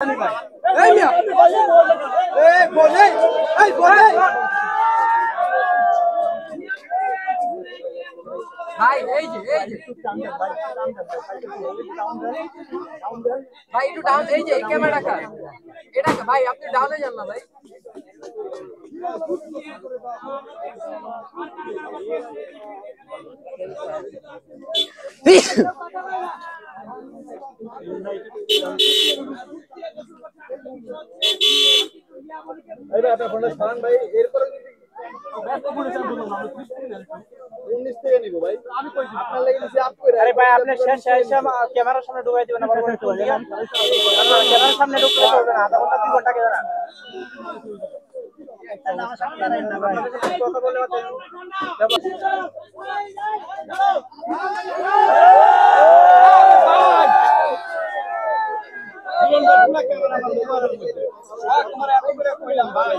এই মিয়া এই বলে এই বলে ভাই এই যে ভাই একটু ডাউন এই যে ক্যামেরা কার এটা ভাই আপনি ডাউনে যান না ভাই अरे आपने फोन स्थान भाई एयरपोर्ट उन्नीस থেকে নিব ভাই আমি কইছি আপনার লাগি দিছি আপ কইরা আরে ভাই আপনি শেষ ক্যামেরার সামনে ঢুকাই দিবেন আবার বলে তো ক্যামেরার সামনে ঢুকলে তো হবে না আধা ঘন্টা 2 ঘন্টা কেন না আমার সামনে দাঁড়াই না ভাই কথা বলে ক্যামেরা তোমার এত করে কইলাম ভাই